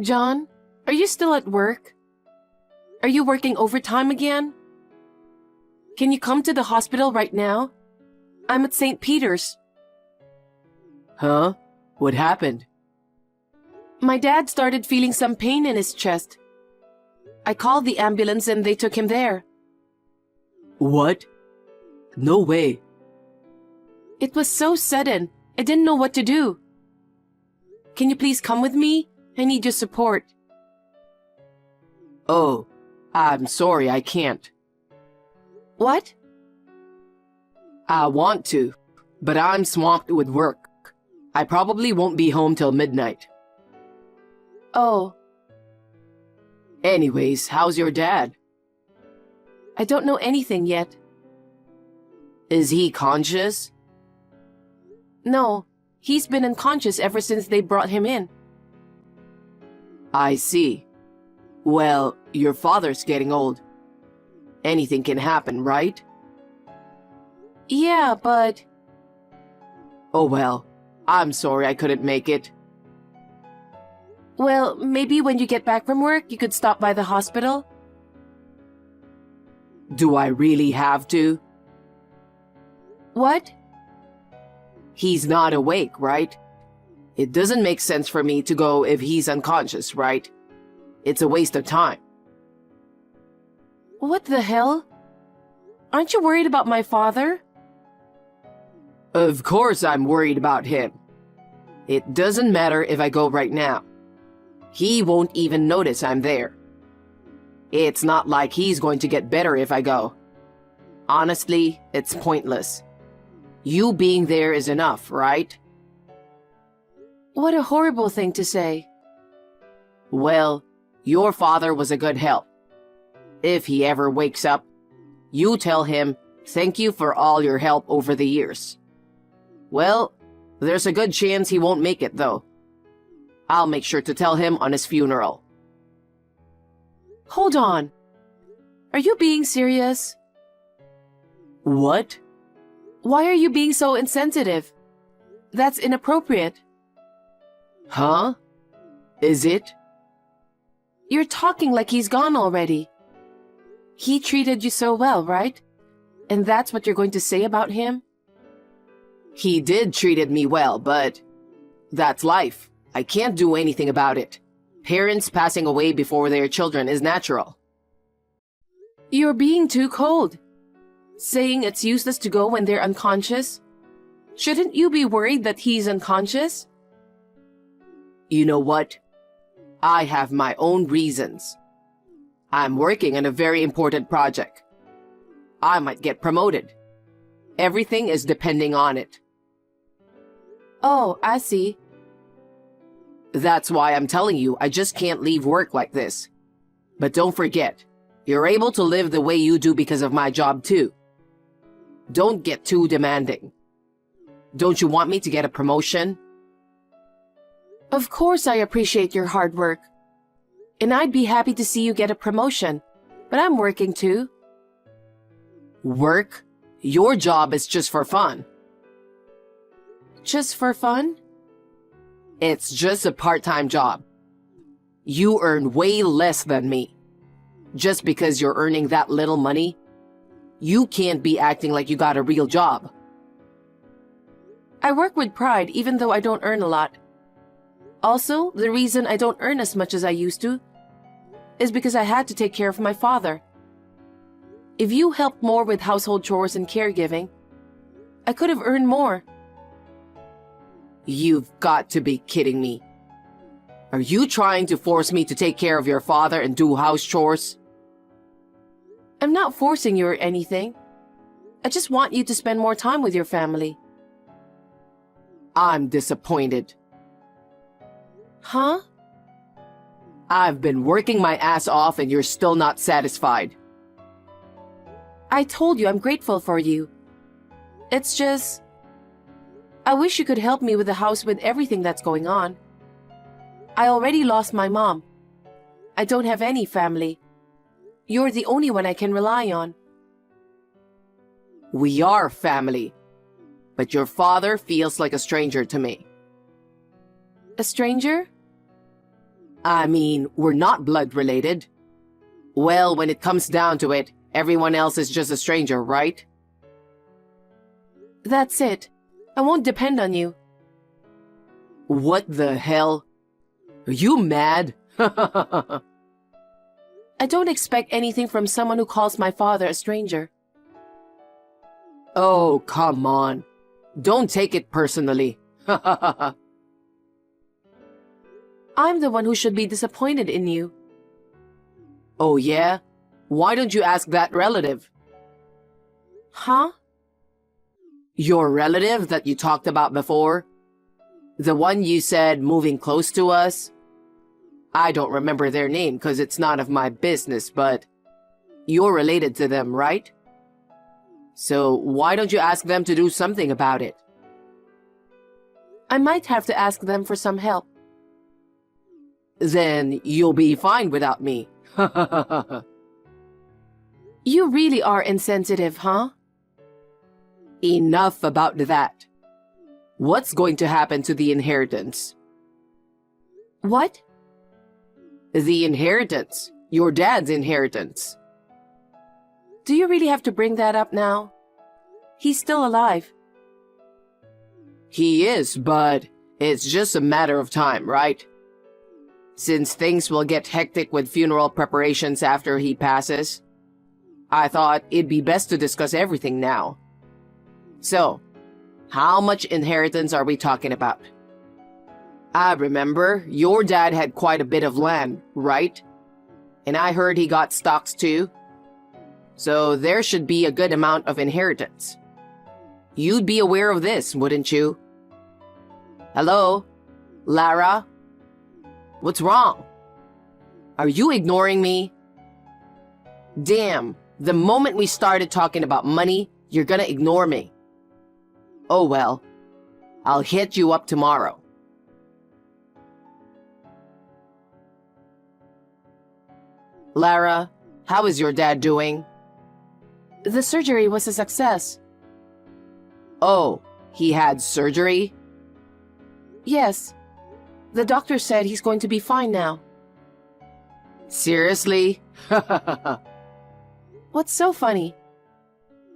John, are you still at work? Are you working overtime again? Can you come to the hospital right now? I'm at St. Peter's. Huh? What happened? My dad started feeling some pain in his chest. I called the ambulance and they took him there. What? No way. It was so sudden, I didn't know what to do. Can you please come with me? I need your support. Oh, I'm sorry, I can't. What? I want to, but I'm swamped with work. I probably won't be home till midnight. Oh, Anyways, how's your dad? I don't know anything yet. Is he conscious? No, he's been unconscious ever since they brought him in. I see. Well, your father's getting old. Anything can happen, right? Yeah, but... Oh well, I'm sorry I couldn't make it. Well, maybe when you get back from work, you could stop by the hospital? Do I really have to? What? He's not awake, right? It doesn't make sense for me to go if he's unconscious, right? It's a waste of time. What the hell? Aren't you worried about my father? Of course I'm worried about him. It doesn't matter if I go right now. He won't even notice I'm there. It's not like he's going to get better if I go. Honestly, it's pointless. You being there is enough, right? What a horrible thing to say. Well, your father was a good help. If he ever wakes up, you tell him, thank you for all your help over the years. Well, there's a good chance he won't make it, though. I'll make sure to tell him on his funeral. Hold on. Are you being serious? What? Why are you being so insensitive? That's inappropriate. Huh? Is it? You're talking like he's gone already. He treated you so well, right? And that's what you're going to say about him? He did treated me well, but that's life. I can't do anything about it. Parents passing away before their children is natural. You're being too cold. Saying it's useless to go when they're unconscious? Shouldn't you be worried that he's unconscious? You know what? I have my own reasons. I'm working on a very important project. I might get promoted. Everything is depending on it. Oh, I see. That's why I'm telling you I just can't leave work like this. But don't forget, you're able to live the way you do because of my job too. Don't get too demanding. Don't you want me to get a promotion? Of course I appreciate your hard work. And I'd be happy to see you get a promotion. But I'm working too. Work? Your job is just for fun. Just for fun? It's just a part-time job. You earn way less than me. Just because you're earning that little money, you can't be acting like you got a real job. I work with pride even though I don't earn a lot. Also, the reason I don't earn as much as I used to is because I had to take care of my father. If you helped more with household chores and caregiving, I could have earned more. You've got to be kidding me. Are you trying to force me to take care of your father and do house chores? I'm not forcing you or anything. I just want you to spend more time with your family. I'm disappointed. Huh? I've been working my ass off and you're still not satisfied. I told you I'm grateful for you. It's just... I wish you could help me with the house with everything that's going on. I already lost my mom. I don't have any family. You're the only one I can rely on. We are family. But your father feels like a stranger to me. A stranger? I mean, we're not blood related. Well, when it comes down to it, everyone else is just a stranger, right? That's it. I won't depend on you. What the hell? Are you mad? I don't expect anything from someone who calls my father a stranger. Oh, come on. Don't take it personally. I'm the one who should be disappointed in you. Oh, yeah? Why don't you ask that relative? Huh? Your relative that you talked about before? The one you said moving close to us? I don't remember their name because it's none of my business, but you're related to them, right? So why don't you ask them to do something about it? I might have to ask them for some help. Then you'll be fine without me. You really are insensitive, huh? Enough about that. What's going to happen to the inheritance? What? The inheritance. Your dad's inheritance. Do you really have to bring that up now? He's still alive. He is, but it's just a matter of time, right? Since things will get hectic with funeral preparations after he passes, I thought it'd be best to discuss everything now. So, how much inheritance are we talking about? I remember your dad had quite a bit of land, right? And I heard he got stocks too. So there should be a good amount of inheritance. You'd be aware of this, wouldn't you? Hello? Lara? What's wrong? Are you ignoring me? Damn, the moment we started talking about money, you're gonna ignore me. Oh well, I'll hit you up tomorrow. Lara, how is your dad doing? The surgery was a success. Oh, he had surgery? Yes. The doctor said he's going to be fine now. Seriously? What's so funny?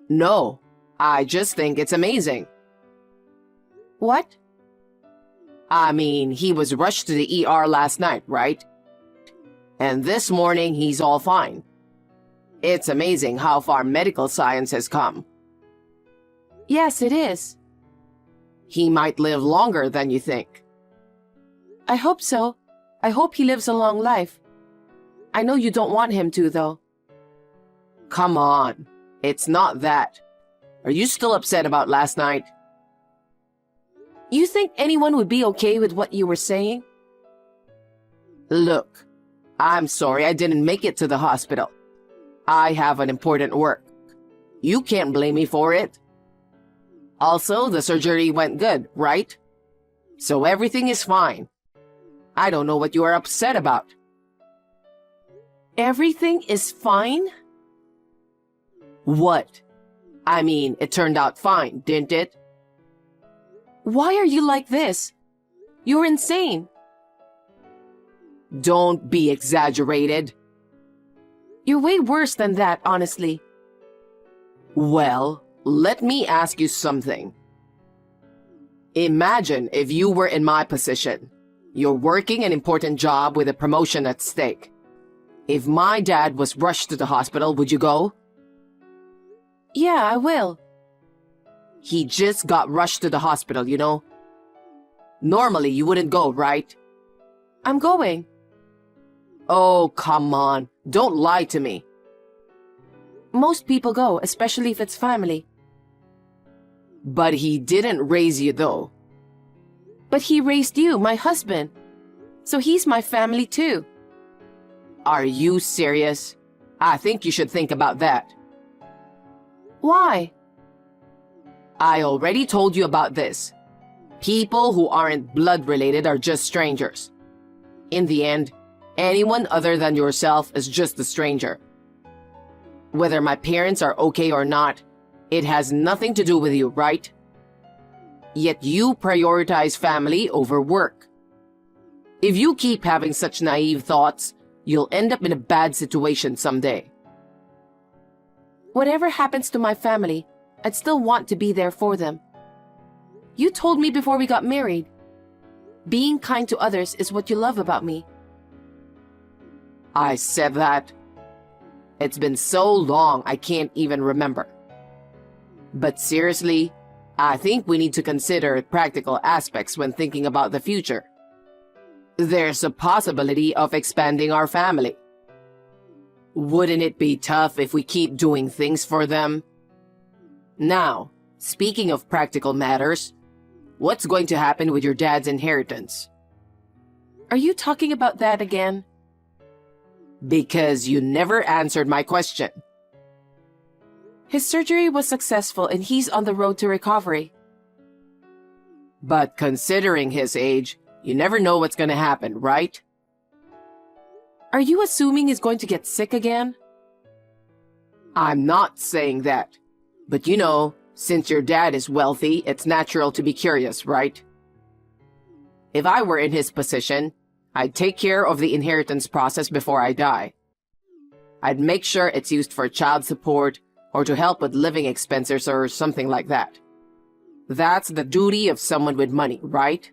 No, I just think it's amazing. What? I mean, he was rushed to the ER last night, right? And this morning, he's all fine. It's amazing how far medical science has come. Yes, it is. He might live longer than you think. I hope so. I hope he lives a long life. I know you don't want him to, though. Come on. It's not that. Are you still upset about last night? You think anyone would be okay with what you were saying? Look, I'm sorry I didn't make it to the hospital. I have an important work. You can't blame me for it. Also, the surgery went good, right? So everything is fine. I don't know what you are upset about. Everything is fine? What? I mean, it turned out fine, didn't it? Why are you like this? You're insane. Don't be exaggerated. You're way worse than that, honestly. Well, let me ask you something. Imagine if you were in my position. You're working an important job with a promotion at stake. If my dad was rushed to the hospital, would you go? Yeah, I will. He just got rushed to the hospital, you know? Normally, you wouldn't go, right? I'm going. Oh, come on. Don't lie to me. Most people go, especially if it's family. But he didn't raise you, though. But he raised you, my husband. So he's my family, too. Are you serious? I think you should think about that. Why? I already told you about this. People who aren't blood related are just strangers. In the end, anyone other than yourself is just a stranger. Whether my parents are okay or not, it has nothing to do with you, right? Yet you prioritize family over work. If you keep having such naive thoughts, you'll end up in a bad situation someday. Whatever happens to my family, I'd still want to be there for them. You told me before we got married. Being kind to others is what you love about me. I said that. It's been so long I can't even remember. But seriously, I think we need to consider practical aspects when thinking about the future. There's a possibility of expanding our family. Wouldn't it be tough if we keep doing things for them? Now, speaking of practical matters, what's going to happen with your dad's inheritance? Are you talking about that again? Because you never answered my question. His surgery was successful and he's on the road to recovery. But considering his age, you never know what's going to happen, right? Are you assuming he's going to get sick again? I'm not saying that. But you know, since your dad is wealthy, it's natural to be curious, right? If I were in his position, I'd take care of the inheritance process before I die. I'd make sure it's used for child support or to help with living expenses or something like that. That's the duty of someone with money, right?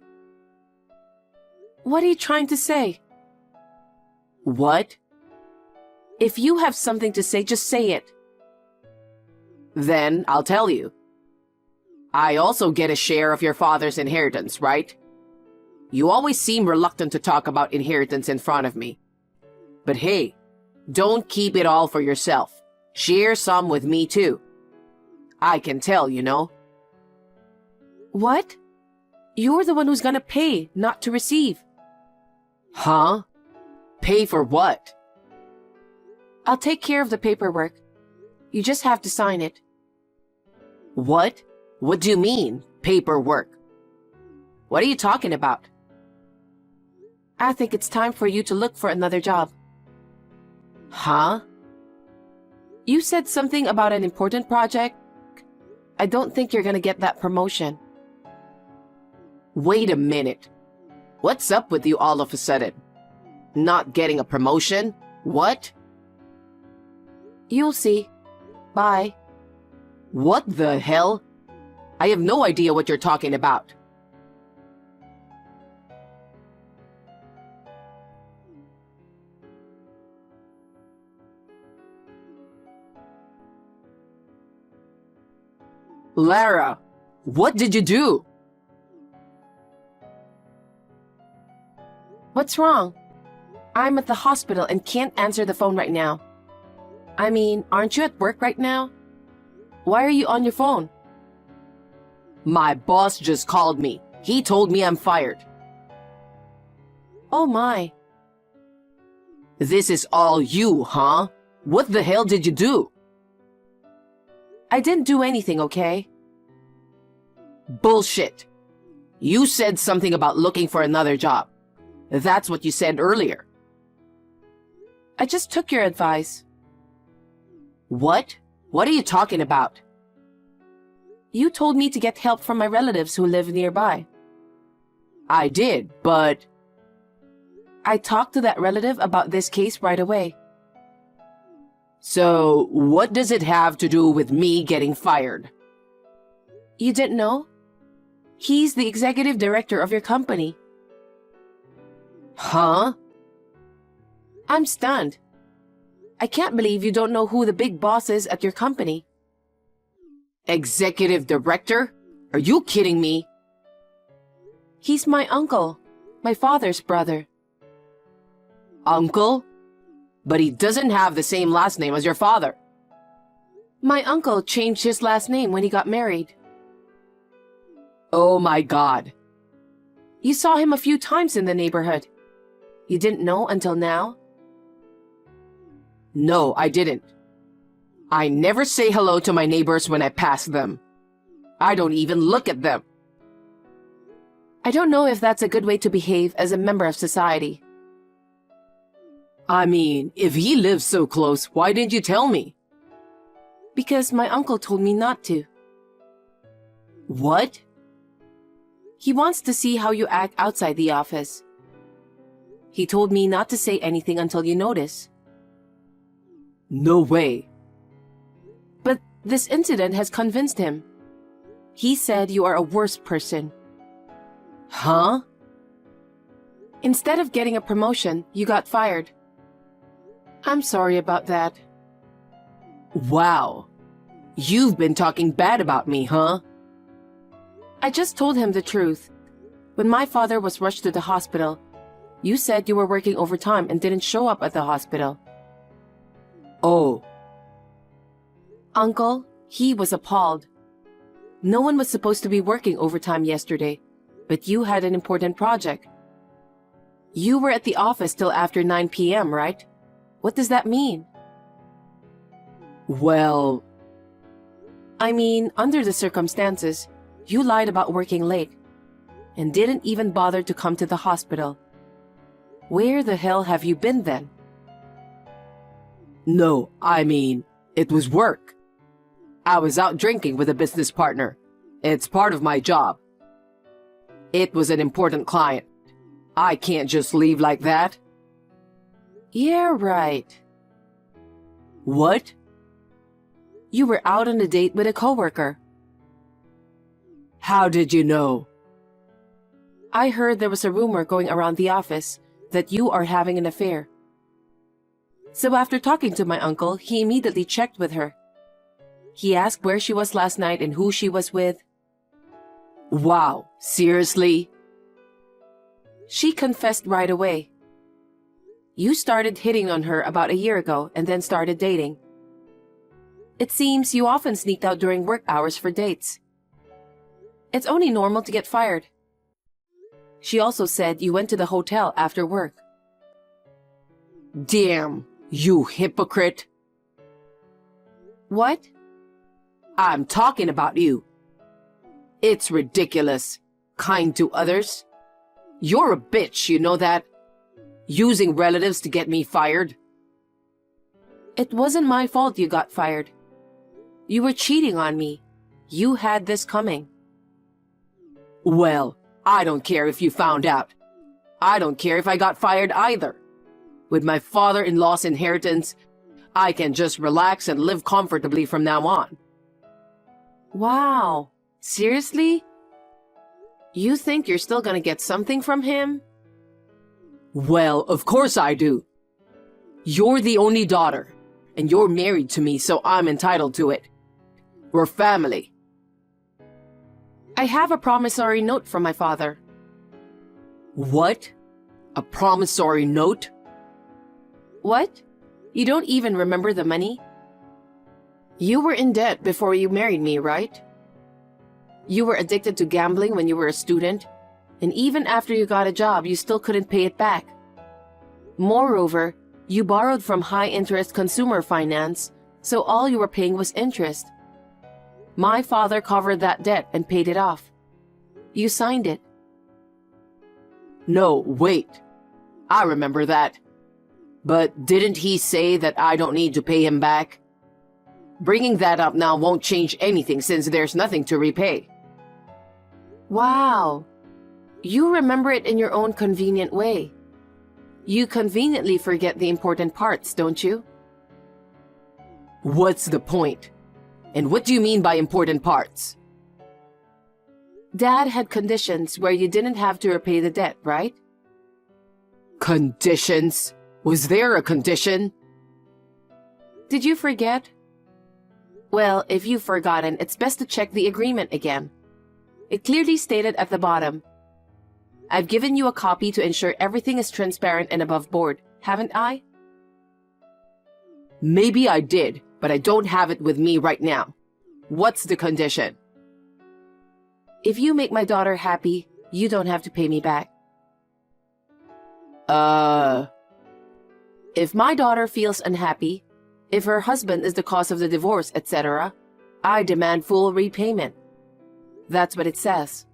What are you trying to say? What? If you have something to say, just say it. Then I'll tell you. I also get a share of your father's inheritance, right? You always seem reluctant to talk about inheritance in front of me. But hey, don't keep it all for yourself. Share some with me too. I can tell, you know. What? You're the one who's gonna pay, not to receive. Huh? Pay for what? I'll take care of the paperwork. You just have to sign it. What? What do you mean, paperwork? What are you talking about? I think it's time for you to look for another job. Huh? You said something about an important project. I don't think you're gonna get that promotion. Wait a minute. What's up with you all of a sudden? Not getting a promotion? What? You'll see. Bye. What the hell? I have no idea what you're talking about. Lara, what did you do? What's wrong? I'm at the hospital and can't answer the phone right now. I mean, aren't you at work right now? Why are you on your phone? My boss just called me. He told me I'm fired. Oh my. This is all you, huh? What the hell did you do? I didn't do anything, okay? Bullshit. You said something about looking for another job. That's what you said earlier. I just took your advice. What? What are you talking about? You told me to get help from my relatives who live nearby. I did, but... I talked to that relative about this case right away. So, what does it have to do with me getting fired? You didn't know? He's the executive director of your company. Huh? I'm stunned. I can't believe you don't know who the big boss is at your company. Executive director? Are you kidding me? He's my uncle, my father's brother. Uncle? But he doesn't have the same last name as your father. My uncle changed his last name when he got married. Oh my God. You saw him a few times in the neighborhood. You didn't know until now? No, I didn't. I never say hello to my neighbors when I pass them. I don't even look at them. I don't know if that's a good way to behave as a member of society. I mean, if he lives so close, why didn't you tell me? Because my uncle told me not to. What? He wants to see how you act outside the office. He told me not to say anything until you notice. No way. But this incident has convinced him. He said you are a worse person. Huh? Instead of getting a promotion, you got fired. I'm sorry about that. Wow. You've been talking bad about me, huh? I just told him the truth. When my father was rushed to the hospital, you said you were working overtime and didn't show up at the hospital. Oh. Uncle, he was appalled. No one was supposed to be working overtime yesterday, but you had an important project. You were at the office till after 9 p.m., right? What does that mean? Well, I mean, under the circumstances, you lied about working late and didn't even bother to come to the hospital. Where the hell have you been then? no, I mean, it was work. I was out drinking with a business partner. It's part of my job. It was an important client. I can't just leave like that. Yeah, right. What? You were out on a date with a coworker. How did you know? I heard there was a rumor going around the office that you are having an affair. So after talking to my uncle, he immediately checked with her. He asked where she was last night and who she was with. Wow, seriously? She confessed right away. You started hitting on her about a year ago and then started dating. It seems you often sneaked out during work hours for dates. It's only normal to get fired. She also said you went to the hotel after work. Damn, you hypocrite. What? I'm talking about you. It's ridiculous. Kind to others. You're a bitch, you know that? Using relatives to get me fired. It wasn't my fault you got fired. You were cheating on me. You had this coming. Well, I don't care if you found out. I don't care if I got fired either. With my father-in-law's inheritance, I can just relax and live comfortably from now on. Wow. Seriously? You think you're still gonna get something from him? Well, of course I do. You're the only daughter, and you're married to me, so I'm entitled to it. We're family. I have a promissory note from my father. What? A promissory note? What? You don't even remember the money? You were in debt before you married me, right? You were addicted to gambling when you were a student, and even after you got a job, you still couldn't pay it back. Moreover, you borrowed from high-interest consumer finance, so all you were paying was interest. My father covered that debt and paid it off. You signed it. No, wait. I remember that. But didn't he say that I don't need to pay him back? Bringing that up now won't change anything since there's nothing to repay. Wow. You remember it in your own convenient way. You conveniently forget the important parts, don't you? What's the point? And what do you mean by important parts? Dad had conditions where you didn't have to repay the debt, right? Conditions? Was there a condition? Did you forget? Well, if you've forgotten, it's best to check the agreement again. It clearly stated at the bottom. I've given you a copy to ensure everything is transparent and above board, haven't I? Maybe I did, but I don't have it with me right now. What's the condition? If you make my daughter happy, you don't have to pay me back. If my daughter feels unhappy, if her husband is the cause of the divorce, etc., I demand full repayment. That's what it says.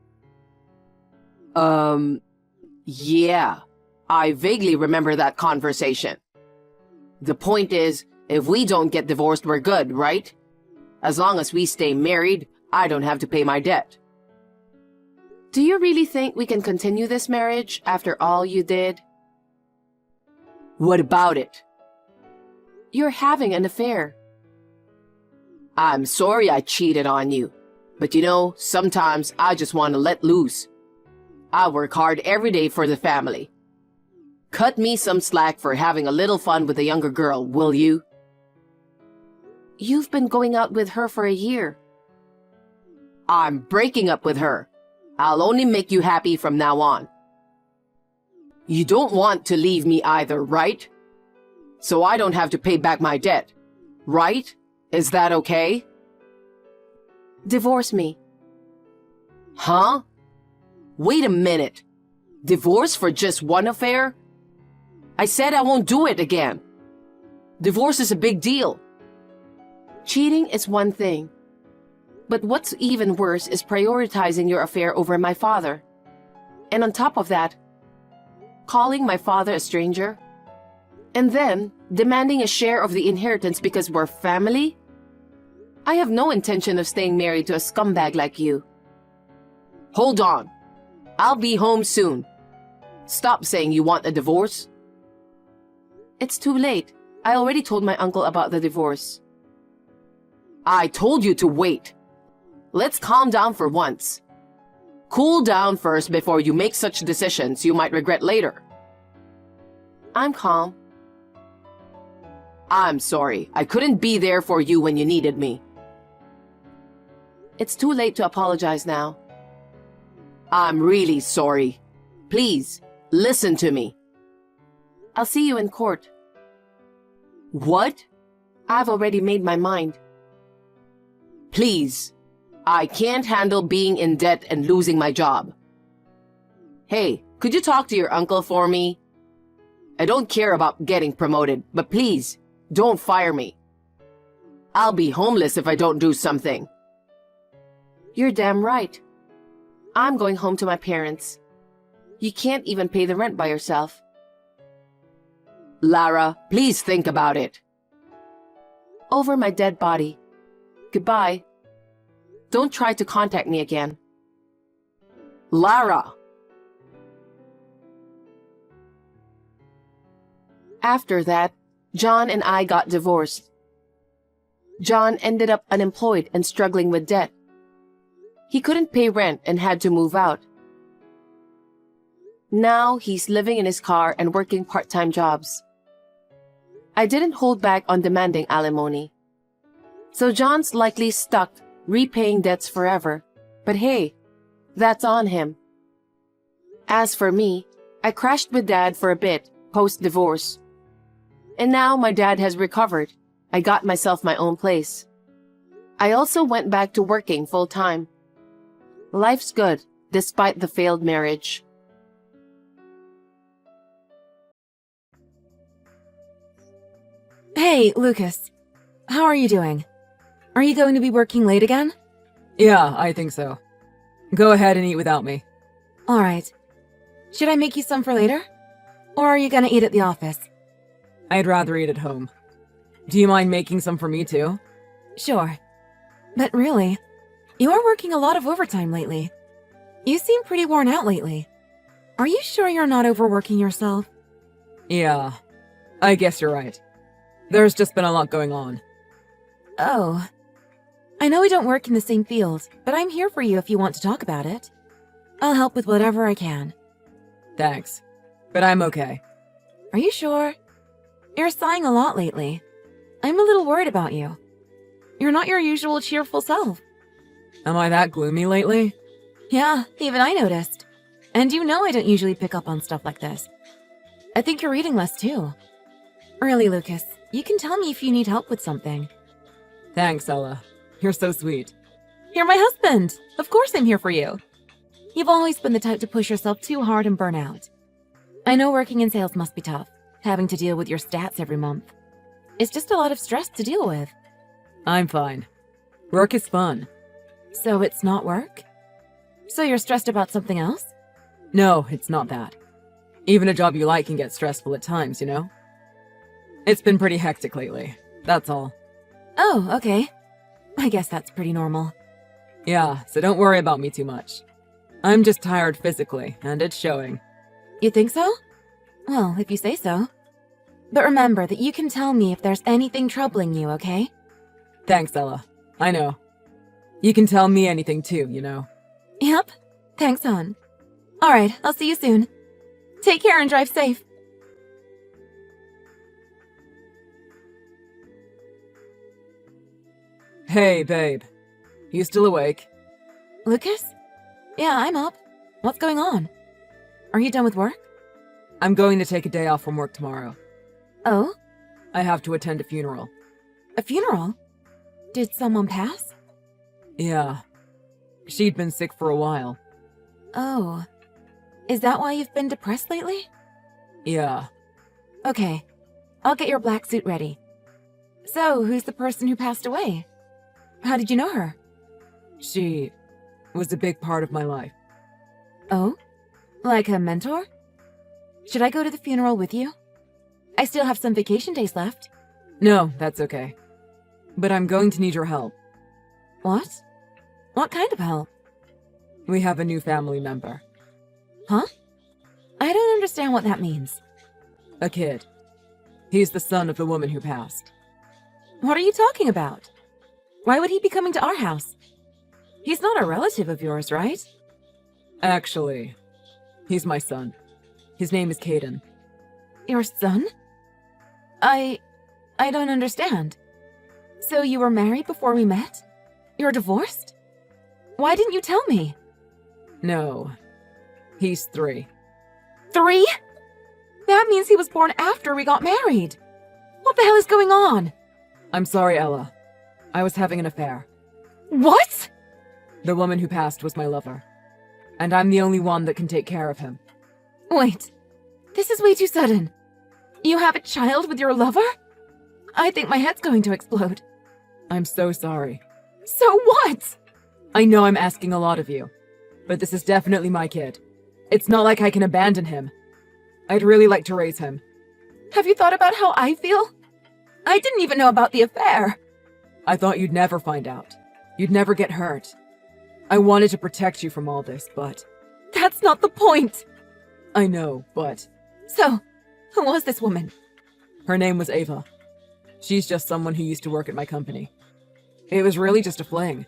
Yeah. I vaguely remember that conversation. The point is, if we don't get divorced, we're good, right? As long as we stay married, I don't have to pay my debt. Do you really think we can continue this marriage after all you did? What about it? You're having an affair. I'm sorry I cheated on you, but you know, sometimes I just want to let loose. I work hard every day for the family. Cut me some slack for having a little fun with a younger girl, will you? You've been going out with her for a year. I'm breaking up with her. I'll only make you happy from now on. You don't want to leave me either, right? So I don't have to pay back my debt, right? Is that okay? Divorce me. Huh? Wait a minute. Divorce for just one affair? I said I won't do it again. Divorce is a big deal. Cheating is one thing. But what's even worse is prioritizing your affair over my father. And on top of that, calling my father a stranger. And then demanding a share of the inheritance because we're family? I have no intention of staying married to a scumbag like you. Hold on. I'll be home soon. Stop saying you want a divorce. It's too late. I already told my uncle about the divorce. I told you to wait. Let's calm down for once. Cool down first before you make such decisions you might regret later. I'm calm. I'm sorry. I couldn't be there for you when you needed me. It's too late to apologize now. I'm really sorry. Please, listen to me. I'll see you in court. What? I've already made my mind. Please. I can't handle being in debt and losing my job. Hey, could you talk to your uncle for me? I don't care about getting promoted, but please, don't fire me. I'll be homeless if I don't do something. You're damn right. I'm going home to my parents. You can't even pay the rent by yourself. Lara, please think about it. Over my dead body. Goodbye. Don't try to contact me again. Lara! After that, John and I got divorced. John ended up unemployed and struggling with debt. He couldn't pay rent and had to move out. Now he's living in his car and working part-time jobs. I didn't hold back on demanding alimony. So John's likely stuck repaying debts forever. But hey, that's on him. As for me, I crashed with Dad for a bit post-divorce. And now my dad has recovered. I got myself my own place. I also went back to working full-time. Life's good, despite the failed marriage. Hey, Lucas. How are you doing? Are you going to be working late again? Yeah, I think so. Go ahead and eat without me. Alright. Should I make you some for later? Or are you gonna eat at the office? I'd rather eat at home. Do you mind making some for me too? Sure. But really, you are working a lot of overtime lately. You seem pretty worn out lately. Are you sure you're not overworking yourself? Yeah, I guess you're right. There's just been a lot going on. Oh. I know we don't work in the same field, but I'm here for you if you want to talk about it. I'll help with whatever I can. Thanks. But I'm okay. Are you sure? You're sighing a lot lately. I'm a little worried about you. You're not your usual cheerful self. Am I that gloomy lately? Yeah, even I noticed. And you know I don't usually pick up on stuff like this. I think you're reading less too. Really, Lucas, you can tell me if you need help with something. Thanks, Ella. You're so sweet. You're my husband! Of course I'm here for you. You've always been the type to push yourself too hard and burn out. I know working in sales must be tough, having to deal with your stats every month. It's just a lot of stress to deal with. I'm fine. Work is fun. So it's not work? So you're stressed about something else? No, it's not that. Even a job you like can get stressful at times, you know? It's been pretty hectic lately. That's all. Oh, okay. I guess that's pretty normal. Yeah, so don't worry about me too much. I'm just tired physically, and it's showing. You think so? Well, if you say so. But remember that you can tell me if there's anything troubling you, okay? Thanks, Ella. I know. You can tell me anything too, you know. Yep. Thanks, hon. Alright, I'll see you soon. Take care and drive safe. Hey, babe. You still awake? Lucas? Yeah, I'm up. What's going on? Are you done with work? I'm going to take a day off from work tomorrow. Oh? I have to attend a funeral. A funeral? Did someone pass? Yeah. She'd been sick for a while. Oh. Is that why you've been depressed lately? Yeah. Okay. I'll get your black suit ready. So, who's the person who passed away? How did you know her? She was a big part of my life. Oh? Like a mentor? Should I go to the funeral with you? I still have some vacation days left. No, that's okay. But I'm going to need your help. What? What kind of help? We have a new family member. Huh? I don't understand what that means. A kid. He's the son of the woman who passed. What are you talking about? Why would he be coming to our house? He's not a relative of yours, right? Actually, he's my son. His name is Caden. Your son? I don't understand. So you were married before we met? You're divorced? Why didn't you tell me? No. He's 3. 3? That means he was born after we got married. What the hell is going on? I'm sorry, Ella. I was having an affair. What? The woman who passed was my lover. And I'm the only one that can take care of him. Wait. This is way too sudden. You have a child with your lover? I think my head's going to explode. I'm so sorry. So what? I know I'm asking a lot of you, but this is definitely my kid. It's not like I can abandon him. I'd really like to raise him. Have you thought about how I feel? I didn't even know about the affair. I thought you'd never find out. You'd never get hurt. I wanted to protect you from all this, but... That's not the point. I know, but... So, who was this woman? Her name was Ava. She's just someone who used to work at my company. It was really just a fling.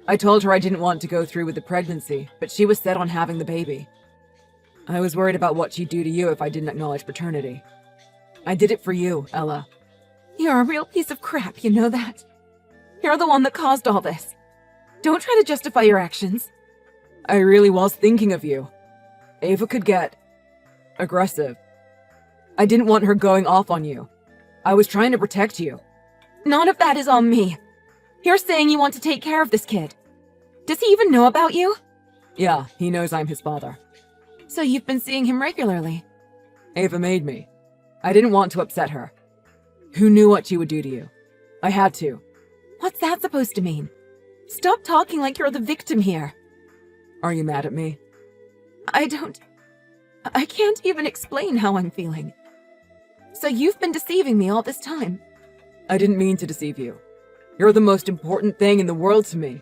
I told her I didn't want to go through with the pregnancy, but she was set on having the baby. I was worried about what she'd do to you if I didn't acknowledge paternity. I did it for you, Ella. You're a real piece of crap, you know that? You're the one that caused all this. Don't try to justify your actions. I really was thinking of you. Ava could get... aggressive. I didn't want her going off on you. I was trying to protect you. None of that is on me. You're saying you want to take care of this kid. Does he even know about you? Yeah, he knows I'm his father. So you've been seeing him regularly? Ava made me. I didn't want to upset her. Who knew what she would do to you? I had to. What's that supposed to mean? Stop talking like you're the victim here. Are you mad at me? I can't even explain how I'm feeling. So you've been deceiving me all this time. I didn't mean to deceive you. You're the most important thing in the world to me.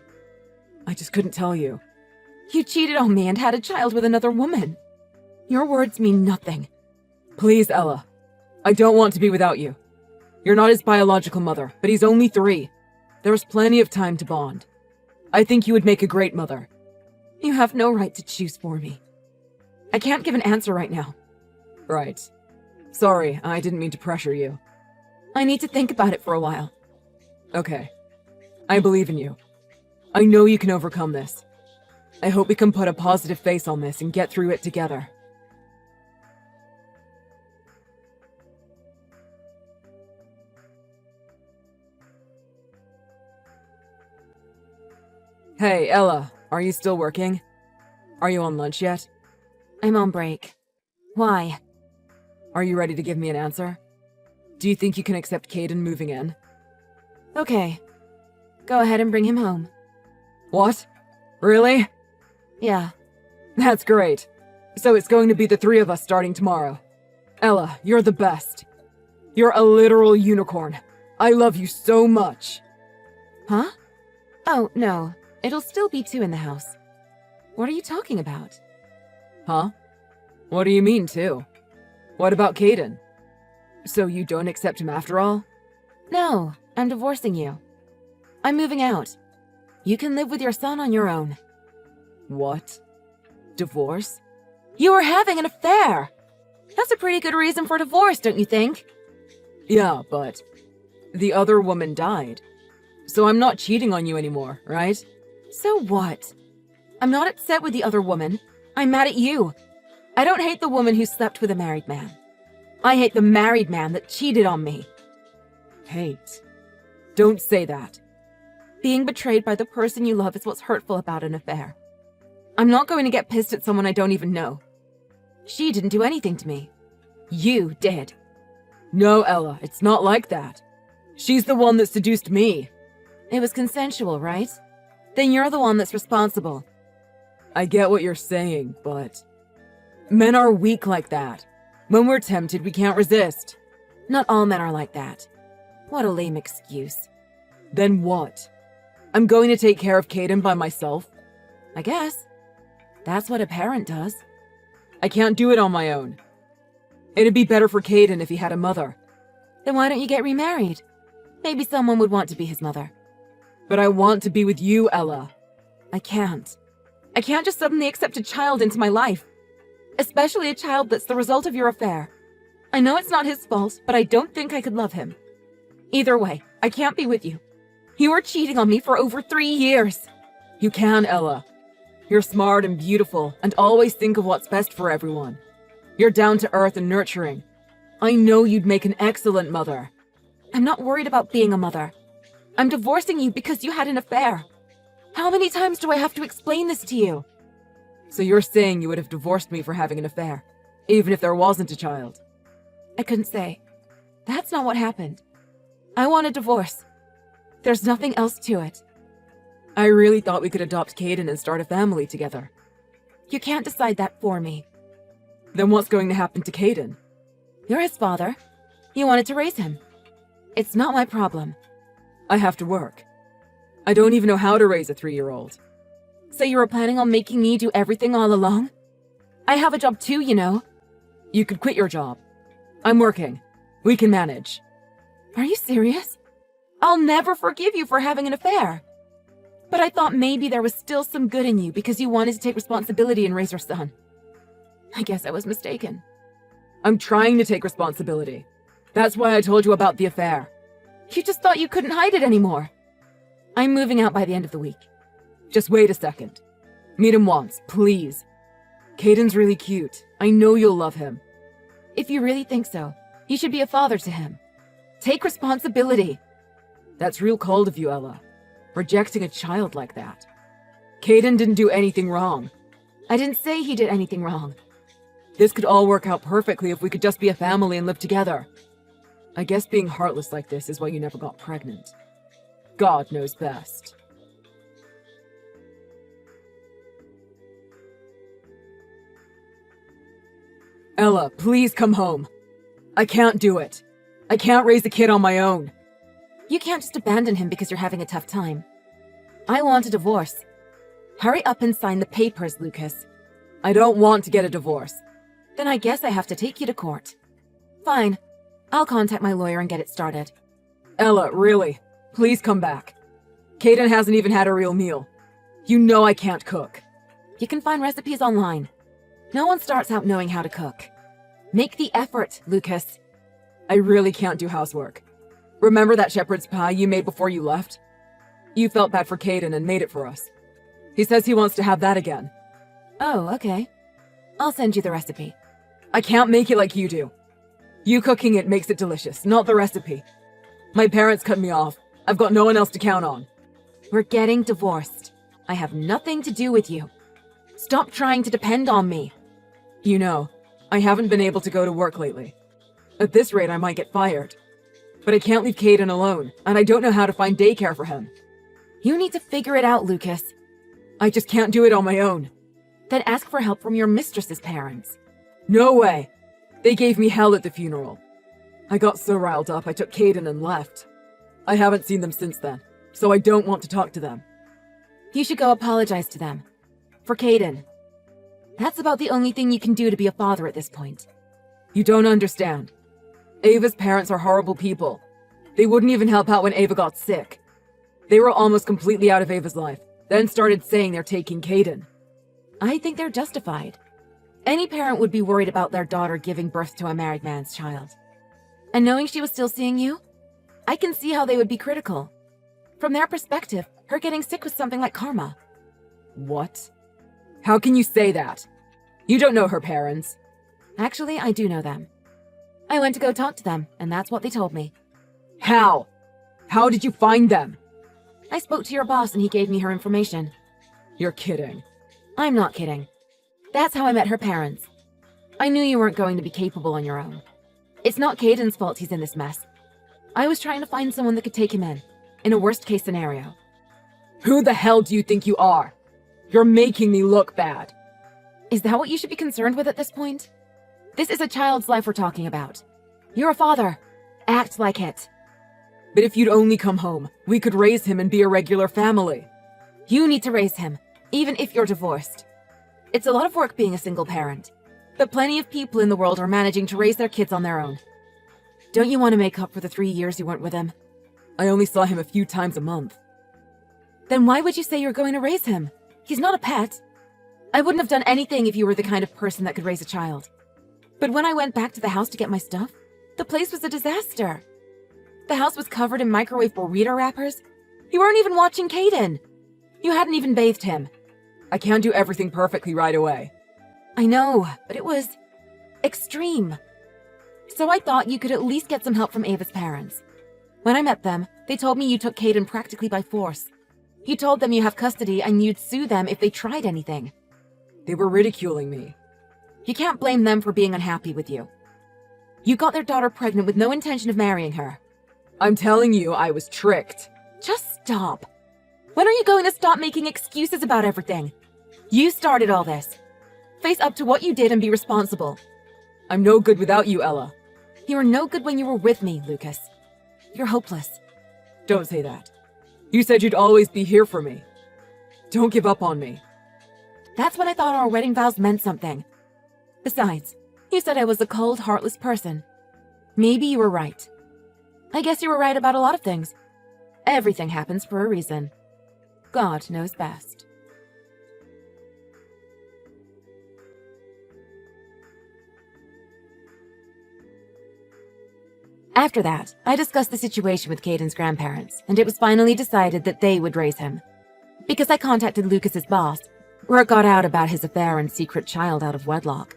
I just couldn't tell you. You cheated on me and had a child with another woman. Your words mean nothing. Please, Ella. I don't want to be without you. You're not his biological mother, but he's only 3. There's plenty of time to bond. I think you would make a great mother. You have no right to choose for me. I can't give an answer right now. Right. Sorry, I didn't mean to pressure you. I need to think about it for a while. Okay. I believe in you. I know you can overcome this. I hope we can put a positive face on this and get through it together. Hey, Ella, are you still working? Are you on lunch yet? I'm on break. Why? Are you ready to give me an answer? Do you think you can accept Caden moving in? Okay. Go ahead and bring him home. What? Really? Yeah. That's great. So it's going to be the 3 of us starting tomorrow. Ella, you're the best. You're a literal unicorn. I love you so much. Huh? Oh, no. It'll still be 2 in the house. What are you talking about? Huh? What do you mean, too? What about Caden? So you don't accept him after all? No, I'm divorcing you. I'm moving out. You can live with your son on your own. What? Divorce? You were having an affair! That's a pretty good reason for divorce, don't you think? Yeah, but the other woman died. So I'm not cheating on you anymore, right? So what? I'm not upset with the other woman. I'm mad at you. I don't hate the woman who slept with a married man. I hate the married man that cheated on me. Hate. Don't say that. Being betrayed by the person you love is what's hurtful about an affair. I'm not going to get pissed at someone I don't even know. She didn't do anything to me. You did. No, Ella, it's not like that. She's the one that seduced me. It was consensual, right? Then you're the one that's responsible. I get what you're saying, but men are weak like that. When we're tempted, we can't resist. Not all men are like that. What a lame excuse. Then what? I'm going to take care of Caden by myself? I guess. That's what a parent does. I can't do it on my own. It'd be better for Caden if he had a mother. Then why don't you get remarried? Maybe someone would want to be his mother. But I want to be with you, Ella. I can't. I can't just suddenly accept a child into my life. Especially a child that's the result of your affair. I know it's not his fault, but I don't think I could love him. Either way, I can't be with you. You were cheating on me for over 3 years. You can, Ella. You're smart and beautiful, and always think of what's best for everyone. You're down to earth and nurturing. I know you'd make an excellent mother. I'm not worried about being a mother. I'm divorcing you because you had an affair. How many times do I have to explain this to you? So you're saying you would have divorced me for having an affair, even if there wasn't a child? I couldn't say. That's not what happened. I want a divorce. There's nothing else to it. I really thought we could adopt Caden and start a family together. You can't decide that for me. Then what's going to happen to Caden? You're his father. You wanted to raise him. It's not my problem. I have to work. I don't even know how to raise a 3-year-old. So you were planning on making me do everything all along? I have a job too, you know. You could quit your job. I'm working. We can manage. Are you serious? I'll never forgive you for having an affair. But I thought maybe there was still some good in you because you wanted to take responsibility and raise your son. I guess I was mistaken. I'm trying to take responsibility. That's why I told you about the affair. You just thought you couldn't hide it anymore. I'm moving out by the end of the week. Just wait a second. Meet him once, please. Caden's really cute. I know you'll love him. If you really think so, you should be a father to him. Take responsibility. That's real cold of you, Ella. Rejecting a child like that. Caden didn't do anything wrong. I didn't say he did anything wrong. This could all work out perfectly if we could just be a family and live together. I guess being heartless like this is why you never got pregnant. God knows best. Ella, please come home. I can't do it. I can't raise a kid on my own. You can't just abandon him because you're having a tough time. I want a divorce. Hurry up and sign the papers, Lucas. I don't want to get a divorce. Then I guess I have to take you to court. Fine. I'll contact my lawyer and get it started. Ella, really? Please come back. Caden hasn't even had a real meal. You know I can't cook. You can find recipes online. No one starts out knowing how to cook. Make the effort, Lucas. I really can't do housework. Remember that shepherd's pie you made before you left? You felt bad for Caden and made it for us. He says he wants to have that again. Oh, okay. I'll send you the recipe. I can't make it like you do. You cooking it makes it delicious, not the recipe. My parents cut me off. I've got no one else to count on. We're getting divorced. I have nothing to do with you. Stop trying to depend on me. You know, I haven't been able to go to work lately. At this rate, I might get fired. But I can't leave Caden alone, and I don't know how to find daycare for him. You need to figure it out, Lucas. I just can't do it on my own. Then ask for help from your mistress's parents. No way! They gave me hell at the funeral. I got so riled up I took Caden and left. I haven't seen them since then, so I don't want to talk to them. You should go apologize to them. For Caden. That's about the only thing you can do to be a father at this point. You don't understand. Ava's parents are horrible people. They wouldn't even help out when Ava got sick. They were almost completely out of Ava's life, then started saying they're taking Caden. I think they're justified. Any parent would be worried about their daughter giving birth to a married man's child. And knowing she was still seeing you, I can see how they would be critical. From their perspective, her getting sick was something like karma. What? How can you say that? You don't know her parents. Actually, I do know them. I went to go talk to them, and that's what they told me. How? How did you find them? I spoke to your boss and he gave me her information. You're kidding. I'm not kidding. That's how I met her parents. I knew you weren't going to be capable on your own. It's not Caden's fault he's in this mess. I was trying to find someone that could take him in a worst-case scenario. Who the hell do you think you are? You're making me look bad. Is that what you should be concerned with at this point? This is a child's life we're talking about. You're a father. Act like it. But if you'd only come home, we could raise him and be a regular family. You need to raise him, even if you're divorced. It's a lot of work being a single parent, but plenty of people in the world are managing to raise their kids on their own. Don't you want to make up for the 3 years you weren't with him? I only saw him a few times a month. Then why would you say you're going to raise him? He's not a pet. I wouldn't have done anything if you were the kind of person that could raise a child. But when I went back to the house to get my stuff, the place was a disaster. The house was covered in microwave burrito wrappers. You weren't even watching Caden. You hadn't even bathed him. I can't do everything perfectly right away. I know, but it was extreme. So I thought you could at least get some help from Ava's parents. When I met them, they told me you took Caden practically by force. You told them you have custody and you'd sue them if they tried anything. They were ridiculing me. You can't blame them for being unhappy with you. You got their daughter pregnant with no intention of marrying her. I'm telling you, I was tricked. Just stop. When are you going to stop making excuses about everything? You started all this. Face up to what you did and be responsible. I'm no good without you, Ella. You were no good when you were with me, Lucas. You're hopeless. Don't say that. You said you'd always be here for me. Don't give up on me. That's when I thought our wedding vows meant something. Besides, you said I was a cold, heartless person. Maybe you were right. I guess you were right about a lot of things. Everything happens for a reason. God knows best. After that, I discussed the situation with Caden's grandparents, and it was finally decided that they would raise him. Because I contacted Lucas's boss, word got out about his affair and secret child out of wedlock.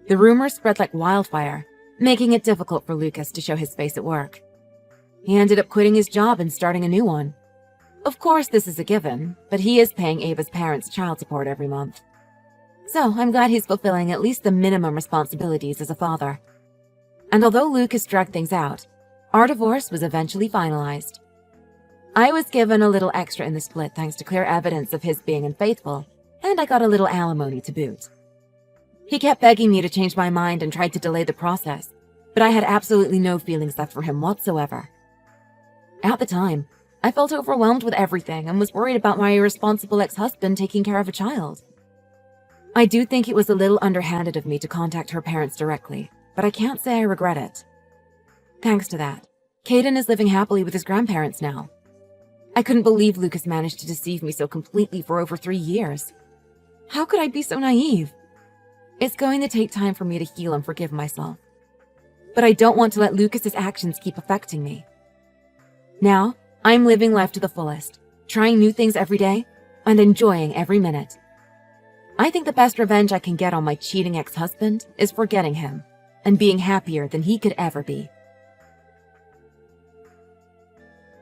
The rumors spread like wildfire, making it difficult for Lucas to show his face at work. He ended up quitting his job and starting a new one. Of course, this is a given, but he is paying Ava's parents child support every month. So I'm glad he's fulfilling at least the minimum responsibilities as a father. And although Lucas dragged things out, our divorce was eventually finalized. I was given a little extra in the split thanks to clear evidence of his being unfaithful, and I got a little alimony to boot. He kept begging me to change my mind and tried to delay the process, but I had absolutely no feelings left for him whatsoever. At the time, I felt overwhelmed with everything and was worried about my irresponsible ex-husband taking care of a child. I do think it was a little underhanded of me to contact her parents directly, but I can't say I regret it. Thanks to that, Caden is living happily with his grandparents now. I couldn't believe Lucas managed to deceive me so completely for over 3 years. How could I be so naive? It's going to take time for me to heal and forgive myself. But I don't want to let Lucas's actions keep affecting me. Now, I'm living life to the fullest, trying new things every day, and enjoying every minute. I think the best revenge I can get on my cheating ex-husband is forgetting him and being happier than he could ever be.